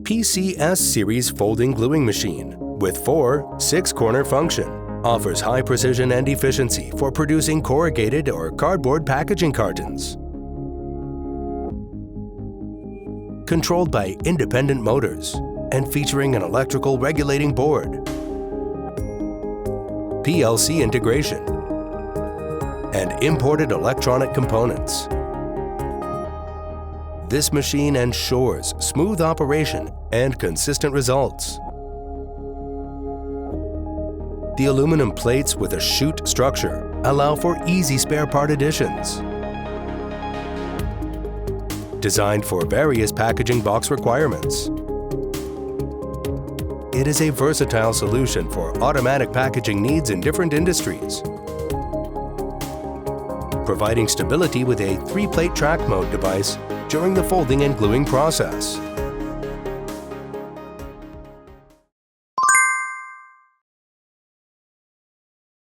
PCS series folding gluing machine with 4 6-corner function offers high precision and efficiency for producing corrugated or cardboard packaging cartons. Controlled by independent motors and featuring an electrical regulating board, PLC integration, and imported electronic components. This machine ensures smooth operation and consistent results. The aluminum plates with a chute structure allow for easy spare part additions. Designed for various packaging box requirements. It is a versatile solution for automatic packaging needs in different industries, providing stability with a 3-plate track mode device during the folding and gluing process.